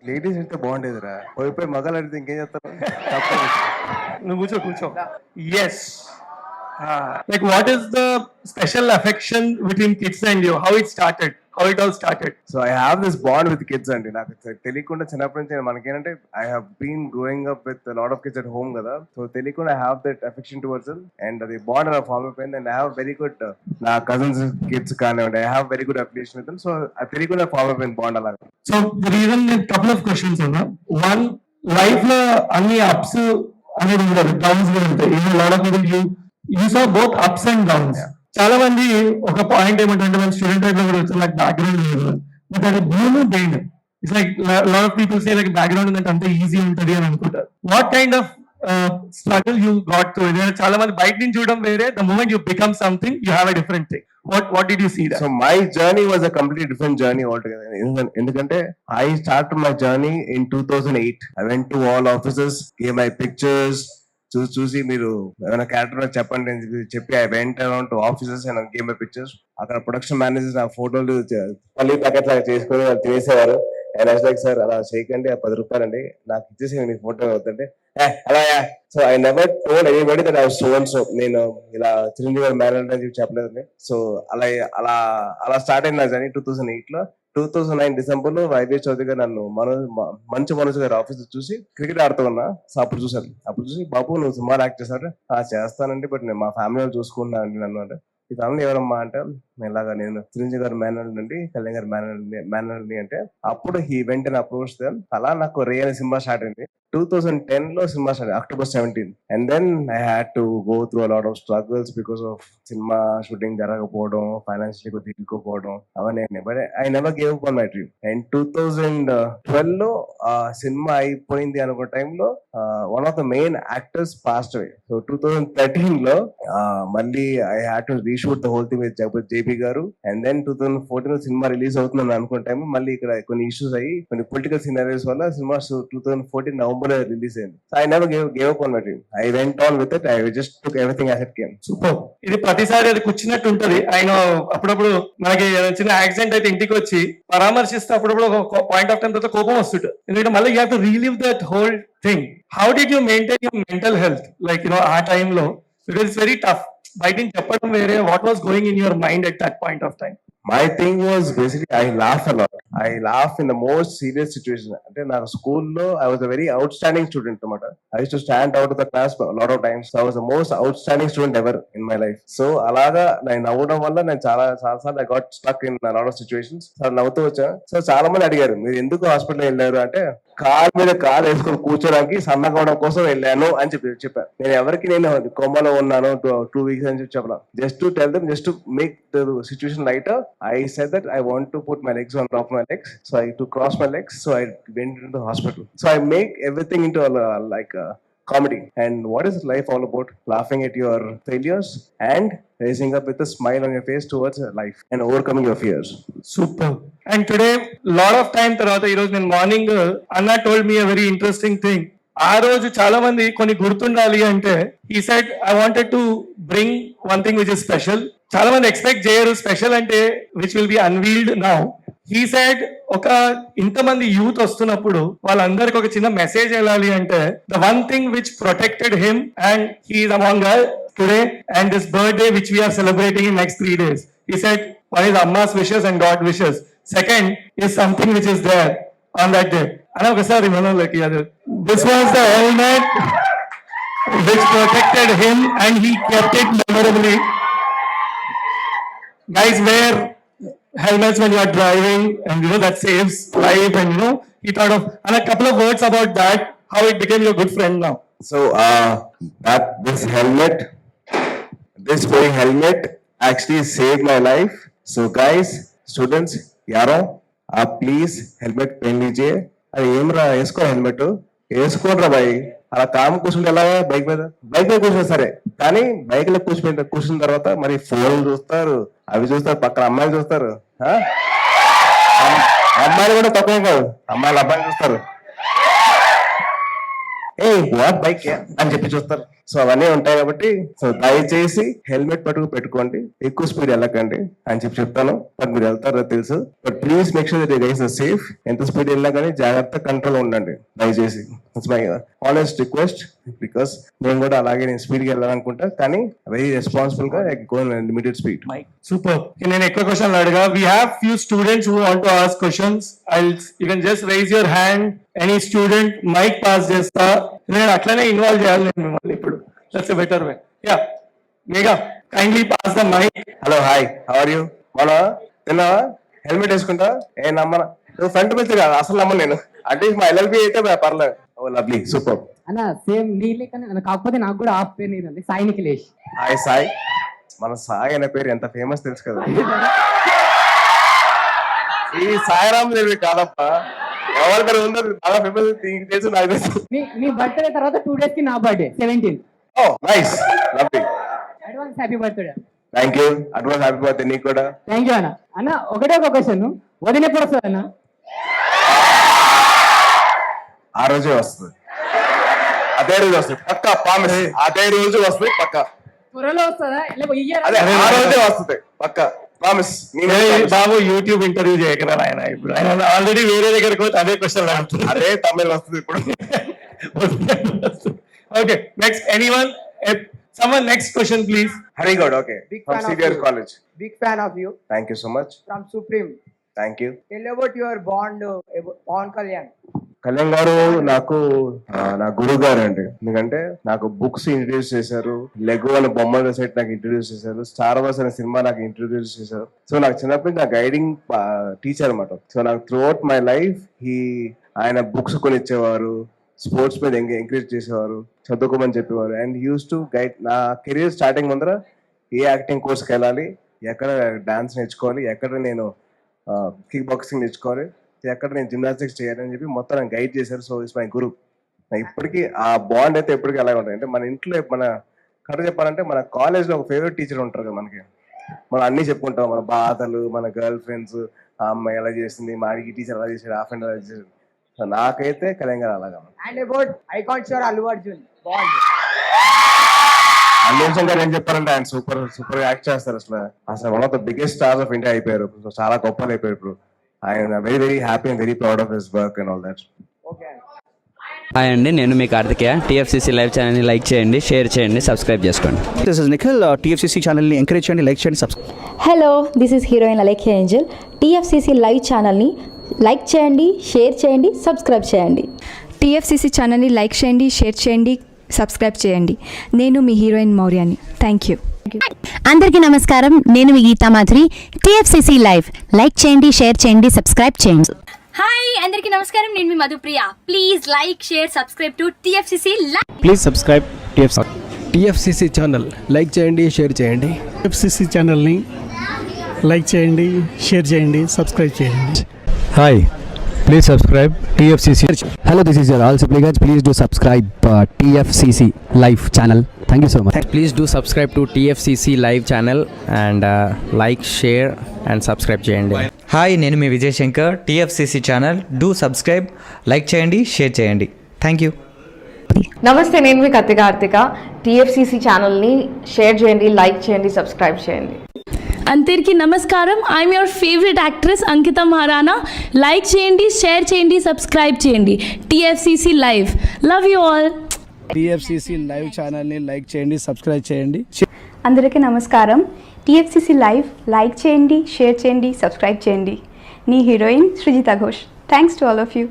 Ladies అంటే బాగుండేదిరా, పోయిపోయి మగాలు అడిగితే ఇంకేం చేస్తారు. తప్పదు. నువ్వు కూర్చో కూర్చో. Yes. Like what is the special affection between kids and you? How it started? How it all started? So I have this bond with kids అండి. నాకు తెలియకుండా చిన్నప్పటి నుంచి మనకేంటంటే I have been growing up with lot of kids at home కదా. So తెలియకుండా I have that affection towards them and అది bond అలా ఫార్మ్ అయిపోయింది. And I have very good నా కజిన్స్ కిడ్స్ కానివ్వండి, I have very good affiliation with them. So అది తెలియకుండా form అయిపోయింది బాండ్ అలాగా. So the reason couple of questions ఉన్నా. One, life లో అన్ని అప్స్ అనేది ఉండదు, డౌన్స్ కూడా ఉంటాయి. Lot of people you saw both ups and downs. చాలా మంది ఒక పాయింట్ ఏమంటే మన స్టూడెంట్ లైఫ్ లో కూడా వచ్చి నాకు బ్యాక్గ్రౌండ్ లేదు, బట్ అది భూమి pain. It's like lot of people say like background ఉందంటే అంత ఈజీ ఉంటది అని అనుకుంటారు. What kind of struggle you got through? చాలా మంది బయట నుంచి చూడడం వేరే, the moment you become something you have a different thing. What did you see that? So my journey was a completely different journey altogether. ఎందుకంటే I started my journey in 2008. I went to all offices, gave my pictures, చూసి మీరు ఏమైనా character చెప్పండి అని చెప్పి I went around to offices and game my pictures. అక్కడ production managers నా ఫోటోలు పల్లి ప్యాకెట్ లాగా చేసుకుని వాళ్ళు తినేసేవారు. అండ్ ఐ లైక్ సార్ అలా చేయకండి, ఆ 10 రూపాయలండి నాకు ఇచ్చేసి మీ ఫోటో అవుతుంటే అలా. So I never told anybody that I was so and so. నేను ఇలా చిరంజీవి గారు మ్యారేజ్ అని చెప్పి చెప్పలేదండి. సో అలా అలా అలా స్టార్ట్ అయింది నా జర్నీ 2008 లో. 2009 డిసెంబర్ లో వైవి చౌదరి గారు నన్ను మంచు మనోజ్ గారి ఆఫీస్ చూసి క్రికెట్ ఆడుతూ ఉన్నా. సో అప్పుడు చూసారు. అప్పుడు చూసి బాబు నువ్వు సినిమాలు యాక్ట్ చేశారు. చేస్తానండి, బట్ నేను మా ఫ్యామిలీ చూసుకున్నా అండి నన్ను. అంటే ఈ ఫ్యామిలీ ఎవరమ్మా అంటే ఇలాగా నేను చిరంజీవి గారి మేనల్ నుండి కళ్యాణ్ గారి మేనల్ని అంటే అప్పుడు హీ వెంట అప్రోచ్ దెమ్. అలా నాకు రే అనే సినిమా స్టార్ట్ అయింది. 2010 లో cinema start October 17. And then I had to go through a lot of struggles because of cinema shooting జరగకపోవడం, ఫైనాన్షియల్ తిరిగిపోవడం అవన్నీ. But I never gave up on my dream. And 2012 లో cinema అయిపోయింది అనుకున్న టైంలో one of the main actors passed away. So 2013 లో మళ్ళీ I had to reshoot the whole thing with JP garu. And then 2014 లో సినిమా రిలీజ్ అవుతుందని అనుకున్న time మళ్ళీ ఇక్కడ కొన్ని ఇష్యూస్ అయ్యి కొన్ని పొలిటికల్ సినారియోస్ వల్ల సినిమా 2014 నవంబర్ లో రిలీజ్ అయింది. I never gave up on my dream. I went on with it. I just took everything as it came. Super. ఇది ప్రతిసారి అది కూర్చున్నట్టు ఉంటది. ఆయన అప్పుడప్పుడు మనకి చిన్న యాక్సిడెంట్ అయితే ఇంటికి వచ్చి పరామర్శిస్తే అప్పుడప్పుడు ఒక పాయింట్ ఆఫ్ టైం తర్వాత కోపం వస్తుంది. ఎందుకంటే మళ్ళీ you have to relive that whole thing. How did you maintain your mental health like ఆ టైంలో? Because it's very tough. బయటికి చెప్పడం వేరే, what was going in your mind at that point of time? My thing was basically I laugh a lot. I laugh in the most serious situation. అంటే నాకు స్కూల్లో I was a very outstanding student అన్నమాట. I used to stand out of the class a lot of times. So I was the most outstanding student ever in my life. So అలాగా నేను నవ్వడం వల్ల నేను చాలా సార్లు I got stuck in a lot of situations. So నవ్వుతూ వచ్చా. So చాలా మంది అడిగారు మీరు ఎందుకు హాస్పిటల్ వెళ్ళారు అంటే కాలు మీద కాలు వేసుకొని కూర్చోడానికి సన్నగా అవడం కోసం వెళ్ళాను అని చెప్పాను. నేను ఎవరికి నేను కొమ్మలో ఉన్నాను 2 weeks అని చెప్పి చెప్పలా. Just to tell them, just to make the situation lighter. I said that I want to put my legs on top of my legs, so I to cross my legs, so I went into the hospital. So I make everything into like a comedy. And what is life all about? Laughing at your failures and raising up with a smile on your face towards life and overcoming your fears. Super. And today, lot of time tarvata ee roju nenu morning Anna told me a very interesting thing. ఆ రోజు చాలా మంది కొన్ని గుర్తుండాలి అంటే he said I wanted to bring one thing which is special. చాలా మంది expect చేయరు స్పెషల్ అంటే which will be unveiled now. He said ఒక ఇంతమంది యూత్ వస్తున్నప్పుడు వాళ్ళందరికి ఒక చిన్న మెసేజ్ వెళ్ళాలి అంటే the one thing which protected him and he is among us today and this birthday which we are celebrating in next 3 days. He said one is Amma's wishes and God wishes. Second is something which is there on that day. And ఒకసారి మనోళ్ళకి అది this was the helmet which protected him and he kept it memorably. Guys, wear helmets when you are driving and that saves life. And he thought of and a couple of words about that, how it became your good friend now. So that this very helmet actually saved my life. So guys, students, yaro please helmet pen lijiye. అది ఏమరా వేసుకో helmet వేసుకోనరా bye. అలా com కూర్చుంటే ఎలా bike మీద కూర్చున్నా సరే, కానీ బైక్ లో కూర్చున్న తర్వాత మరి ఫోన్లు చూస్తారు, అవి చూస్తారు, పక్కన అమ్మాయిలు చూస్తారు. అమ్మాయిలు కూడా తక్కువ కాదు, అమ్మాయిలు అబ్బాయిలు చూస్తారు. ఏ వాట్ బైక్ అని చెప్పి చూస్తారు. సో అవన్నీ ఉంటాయి కాబట్టి సో దయచేసి హెల్మెట్ పెట్టుకోండి, ఎక్కువ స్పీడ్ వెళ్ళకండి అని చెప్తాను. బట్ మీరు వెళ్తారో తెలుసు, but please make sure that guys are safe. ఎంత స్పీడ్ వెళ్ళినా కానీ జాగ్రత్త కంట్రోల్ ఉండండి దయచేసి. It's my honest request, because నేను కూడా అలాగే నేను స్పీడ్ గా వెళ్ళాలనుకుంటా, కానీ వెరీ రెస్పాన్సిబుల్ గా గో లిమిటెడ్ స్పీడ్. సూపర్. నేను ఎక్కువ క్వశ్చన్లు అడగా. We have few students who want to ask questions. You can just raise your hand. Any student mic pass చేస్తా. నేను అట్లనే ఇన్వాల్వ్ చేయాలి నేను మిమ్మల్ని ఇప్పుడు. That's a better way. Yeah Megha, kindly pass the mic. Hello, hi, how are you? మన తిన్నావా? Helmet వేసుకుంటా? ఏ నమ్మన, నువ్వు ఫ్రంట్ బెంచ్ కాదు అసలు నమ్మను నేను. అట్లీస్ట్ మా ఎల్ఎల్బి అయితే పర్లేదు. ఓ లవ్లీ, సూపర్ అన్న. సేమ్ నీ లెక్కనే, కాకపోతే నాకు కూడా హాఫ్ పేరు నీదండి, సాయి నిఖిలేష్. హాయ్ సాయి. మన సాయి అనే పేరు ఎంత ఫేమస్ తెలుసు కదా. ఈ సాయిరామ్ దేవి కాదప్పా, ఎవరి పేరు ఉందో బాగా ఫేమస్ తెలుసు నాకు తెలుసు. నీ బర్త్డే తర్వాత 2 days కి నా birthday 17. Oh nice, lovely. Advance happy birthday. Thank you. Advance happy birthday నీకు కూడా. థ్యాంక్ యూ అన్న. అన్న ఒకటే ఒక క్వశ్చన్, వదిన ఎప్పుడు వస్తుంది అన్న? ఆ రోజే వస్తుంది, అదే రోజు వస్తుంది పక్కా, ప్రామిస్. అదే రోజు వస్తుంది పక్కా. త్వరలో వస్తుందా? అదే ఆ రోజే వస్తుంది పక్కా, ప్రామిస్. బాబు యూట్యూబ్ ఇంటర్వ్యూ చేయకరా ఆయన. ఇప్పుడు ఆయన ఆల్రెడీ వేరే దగ్గరికి పోతే అదే క్వశ్చన్ అడుగుతుంది. అదే తమిళ్ వస్తుంది ఇప్పుడు. Okay, next anyone, someone next question please. Hari God, okay. Big From fan of CBR you. College. Big fan of you. Thank you so much. From Supreme. Thank you. Tell about your bond, Pawan Kalyan. Kalyan గారు నాకు నా గురువు గారు అండి. ఎందుకంటే నాకు books introduce చేశారు, Lego అనే బొమ్మల సెట్ నాకు ఇంట్రడ్యూస్ చేశారు, స్టార్ వార్స్ అనే సినిమా నాకు ఇంట్రడ్యూస్ చేశారు. సో నాకు చిన్నప్పటి నుంచి నా గైడింగ్ టీచర్ అనమాట. సో నాకు త్రూ అవుట్ మై లైఫ్ ఆయన బుక్స్ కొనిచ్చేవారు, స్పోర్ట్స్ మీద ఎంకరేజ్ చేసేవారు, చదువుకోమని చెప్పేవారు. And use to guide. నా కెరీర్ స్టార్టింగ్ ముందర ఏ యాక్టింగ్ కోర్స్కి వెళ్ళాలి, ఎక్కడ డాన్స్ నేర్చుకోవాలి, ఎక్కడ నేను కిక్ బాక్సింగ్ నేర్చుకోవాలి, ఎక్కడ నేను జిమ్నాస్టిక్స్ చేయాలని చెప్పి మొత్తం నాకు గైడ్ చేశారు. సో ఇట్స్ మై గురు. ఇప్పటికీ ఆ బాండ్ అయితే ఎప్పటికీ అలాగే ఉంటుంది. అంటే మన ఇంట్లో మన కరెక్ట్ చెప్పాలంటే మన కాలేజ్లో ఒక ఫేవరెట్ టీచర్ ఉంటారు కదా మనకి. మనం అన్ని చెప్పుకుంటాం, మన బాధలు, మన గర్ల్ ఫ్రెండ్స్, ఆ అమ్మాయి ఎలా చేసింది, మా అడిగి టీచర్ ఎలా చేశాడు, ఆ ఫ్రెండ్ ఎలా చేశాడు. సో నాకైతే కళ్యాణ్ గారు అలాగా. And about icon star Allu Arjun bond. Allu Arjun గారు ఏం చెప్పారంటే ఆయన సూపర్ సూపర్ యాక్ట్ చేస్తారు. అసలు one of the biggest stars of India అయిపోయారు. సో చాలా గొప్పలు అయిపోయారు ఇప్పుడు. ఆయన very very happy and very proud of his work and all that. Okay. Hi అండి, నేను మీ కార్తికేయ. టీఎఫ్సీసీ లైవ్ ఛానల్ని లైక్ చేయండి, షేర్ చేయండి, సబ్స్క్రైబ్ చేసుకోండి. This is Nikhil. టీఎఫ్సీసీ ఛానల్ని ఎంకరేజ్ చేయండి, లైక్ చేయండి, subscribe. Hello, this is heroine Alekhya Angel. TFCC live ఛానల్ని లైక్ చేయండి, షేర్ చేయండి, సబ్స్క్రైబ్ చేయండి. టీఎఫ్సీసీ ఛానల్ని లైక్ చేయండి, షేర్ చేయండి, సబ్స్క్రైబ్ చేయండి. నేను మీ హీరోయిన్ మౌర్యాని. Thank you. అందరికీ నమస్కారం, నేను మీ Geetha Madhuri. TFCC live like చేయండి, షేర్ చేయండి, సబ్స్క్రైబ్ చేయండి. హాయ్, అందరికీ నమస్కారం, నేను మీ Madhupriya. Please like, share, subscribe to TFCC live. Please subscribe TFCC channel like చేయండి, షేర్ చేయండి. టీఎఫ్సీసీ ఛానల్ని లైక్ చేయండి, షేర్ చేయండి, సబ్స్క్రైబ్ చేయండి. Hi, please subscribe TFCC. Hello, this is your all సిప్లిగన్స్. Please do subscribe TFCC live channel. Thank you so much. Please do subscribe to TFCC live channel and like, share and subscribe చేయండి. Hi, నేను మీ Vijay Shankar. TFCC channel do subscribe, like చేయండి, share చేయండి. Thank you. నమస్తే, నేను మీ Karthika. TFCC ఛానల్ని share చేయండి, లైక్ చేయండి, సబ్స్క్రైబ్ చేయండి. అందరికీ నమస్కారం, I'm your favourite actress Ankita Maharana. Like చేయండి, షేర్ చేయండి, సబ్స్క్రైబ్ చేయండి. TFCC live. Love you all. TFCC live ఛానల్ని లైక్ చేయండి, సబ్స్క్రైబ్ చేయండి. అందరికీ నమస్కారం. టీఎఫ్సీసీ లైవ్ లైక్ చేయండి, షేర్ చేయండి, సబ్స్క్రైబ్ చేయండి. నీ heroine Srujitha Ghosh. Thanks to all of you.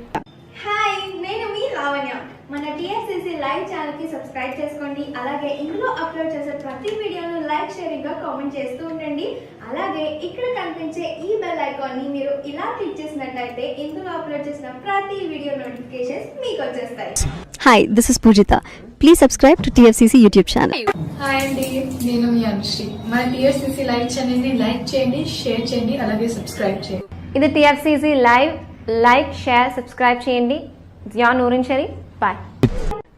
Hi, నేను మీ లావణ్య. మన టీఎఫ్సీసీ లైవ్ ఛానల్కి సబ్స్క్రైబ్ చేసుకోండి. అలాగే ఇందులో అప్లోడ్ చేసే ప్రతి వీడియోను లైక్, షేరింగ్గా కామెంట్ చేస్తూ ఉండండి. అలాగే ఇక్కడ కనిపించే ఈ బెల్ ఐకాన్ని మీరు ఇలా క్లిక్ చేసినట్లయితే ఇందులో అప్లోడ్ చేసిన ప్రతి వీడియో నోటిఫికేషన్స్ మీకు వచ్చేస్తాయి. Hi, this is Poojitha. Please subscribe to TFCC YouTube channel. Hi అండి, నేను మీ అనుశ్రీ. మన టీఎఫ్సీసీ లైవ్ ఛానల్ని లైక్ చేయండి, షేర్ చేయండి, అలాగే సబ్స్క్రైబ్ చేయండి. ఇది TFCC live. Like, share, subscribe చేయండి. Zia Noorin Shari. Bye.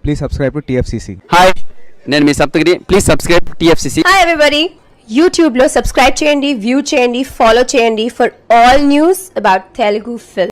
Please subscribe to TFCC. Hi, నేను మీ Saptagiri. Please subscribe TFCC. Hi everybody. యూట్యూబ్లో సబ్స్క్రైబ్ చేయండి, వ్యూ చేయండి, ఫాలో చేయండి for all news about Telugu film.